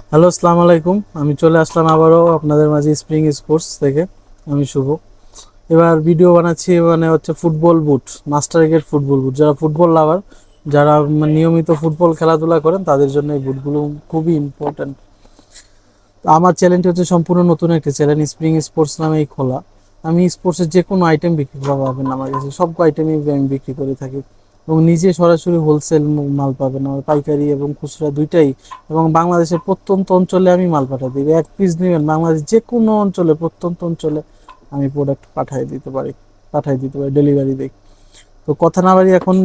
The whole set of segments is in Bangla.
হ্যালো, আসসালামু আলাইকুম। আমি চলে আসলাম আবারও আপনাদের মাঝে স্প্রিং স্পোর্টস থেকে। আমি শুভ। এবার ভিডিও বানাচ্ছি, মানে হচ্ছে football boot, master get football boot. যারা ফুটবল লাভার, যারা নিয়মিত ফুটবল খেলাধুলা করেন, তাদের জন্য এই বুটগুলো খুবই ইম্পর্ট্যান্ট। আমার চ্যানেলটি হচ্ছে সম্পূর্ণ নতুন একটি চ্যানেল, স্প্রিং স্পোর্টস নামেই খোলা। আমি স্পোর্টসের যে কোনো আইটেম বিক্রি করা পাবেন আমার কাছে, সব আইটেমই আমি বিক্রি করে থাকি। এবং নিজে সরাসরি হোলসেল মাল পাবেন, আমার পাইকারি এবং খুচরা দুইটাই। এবং বাংলাদেশের প্রত্যন্ত অঞ্চলে আমি মাল পাঠিয়ে দিই। এক পিস নেবেন, বাংলাদেশ যে কোনো অঞ্চলে, প্রত্যন্ত অঞ্চলে আমি প্রোডাক্ট পাঠিয়ে দিতে পারি ডেলিভারি দিই। তো কথা না বাড়ি এখন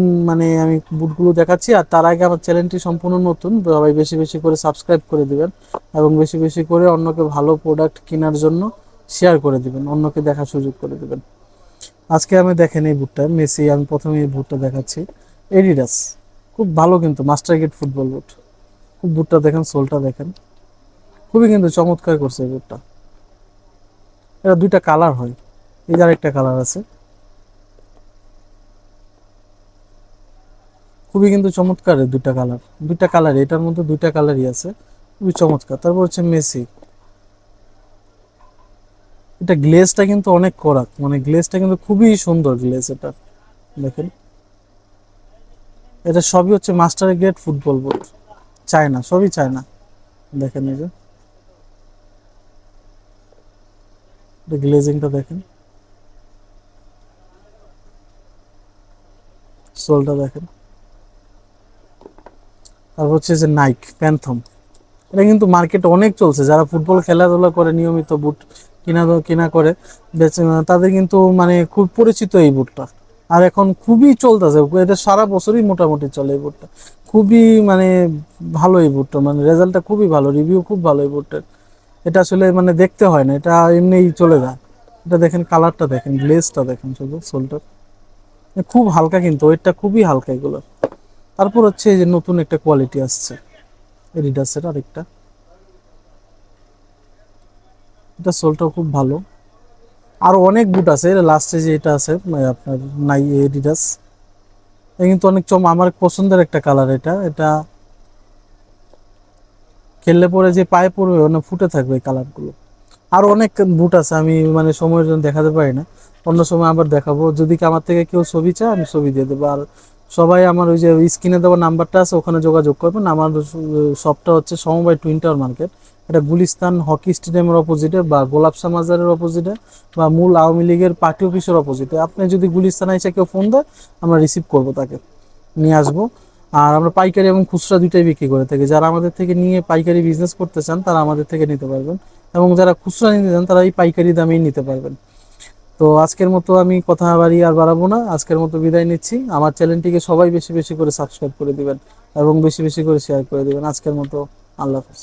আমি বুটগুলো দেখাচ্ছি। আর তার আগে আমার চ্যানেলটি সম্পূর্ণ নতুন, সবাই বেশি বেশি করে সাবস্ক্রাইব করে দিবেন এবং বেশি বেশি করে অন্যকে ভালো প্রোডাক্ট কেনার জন্য শেয়ার করে দিবেন, অন্যকে দেখার সুযোগ করে দিবেন। আজকে আমি দেখেন এই বুটটা মেসি, আমি প্রথমে এই বুটটা দেখাচ্ছি। এডিডাস, খুব ভালো কিন্তু মাস্টার গেট ফুটবল বুট। খুব বুটটা দেখেন, সোলটা দেখেন, খুবই কিন্তু চমৎকার করছে এই বুটটা। এটা দুইটা কালার হয়, এই যে আরেকটা কালার আছে, খুবই কিন্তু চমৎকার। দুইটা কালার এটার মধ্যে দুইটা কালারই আছে, খুবই চমৎকার। তারপর হচ্ছে মেসি, এটা গ্লেজটা কিন্তু অনেক কড়া, গ্লেজটা কিন্তু খুবই সুন্দর গ্লেজ এটা। দেখেন, এটা সবই হচ্ছে মাস্টার গ্রেড ফুটবল বুট, চায়না, সবই চায়না। দেখেন এই যে গ্লেজিংটা দেখেন, সোলটা দেখেন। তারপর হচ্ছে যে নাইক প্যান্থম, এটা কিন্তু মার্কেটে অনেক চলছে। যারা ফুটবল খেলাধুলা করে নিয়মিত বুট কিনা কিনা করে তাদের কিন্তু খুব পরিচিত এই বুটটা। আর এখন খুবই চলতেছে, এটা সারা বছরই মোটামুটি চলে এই বুটটা। খুবই ভালো এই বুটটা, রেজাল্টটা খুবই ভালো, রিভিউ খুব ভালো এই বুটটার। এটা আসলে দেখতে হয় না, এটা এমনিই চলে যায়। এটা দেখেন, কালারটা দেখেন, গ্লেজটা দেখেন, শুধু সোলটার খুব হালকা, কিন্তু ওইটা খুবই হালকা এগুলো। তারপর হচ্ছে এই যে নতুন একটা কোয়ালিটি আসছে এডিডাসের আরেকটা, এটা সোলটাও খুব ভালো। আরো অনেক বুট আছে, লাস্টে যে এটা আছে আপনার নাই এডিডাস, এটা কিন্তু অনেক আমার পছন্দের একটা কালার। এটা এটা খেললে পরে যে পায়ে পড়বে ফুটে থাকবে এই কালারগুলো। আরো অনেক বুট আছে, আমি সময়ের জন্য দেখাতে পারি না, অন্য সময় আবার দেখাবো। যদি আমার থেকে কেউ ছবি চায়, আমি ছবি দিয়ে দেবো। আর সবাই আমার ওই যে স্ক্রিনে দেওয়া নাম্বারটা আছে, ওখানে যোগাযোগ করবেন। আমার শপটা হচ্ছে সমবায় টুইন টাওয়ার মার্কেট, এটা গুলিস্তান হকি স্টেডিয়ামের অপোজিটে বা গোলাপসা মাজারের অপোজিটে বা মূল আওয়ামী লীগের পার্টি অফিসের অপোজিটে। আপনি যদি গুলিস্তানে এসে কেউ ফোন দেয়, আমরা রিসিভ করবো, তাকে নিয়ে আসবো। আর আমরা পাইকারি এবং খুচরা দুইটাই বিক্রি করে থাকি। যারা আমাদের থেকে নিয়ে পাইকারি বিজনেস করতে চান, তারা আমাদের থেকে নিতে পারবেন। এবং যারা খুচরা নিতে চান, তারা এই পাইকারি দামেই নিতে পারবেন। তো আজকের মতো আমি কথা বাড়িয়ে আর বাড়াবো না, আজকের মতো বিদায় নিচ্ছি। আমার চ্যানেলটিকে সবাই বেশি বেশি করে সাবস্ক্রাইব করে দিবেন এবং বেশি বেশি করে শেয়ার করে দিবেন। আজকের মতো আল্লাহ হাফেজ।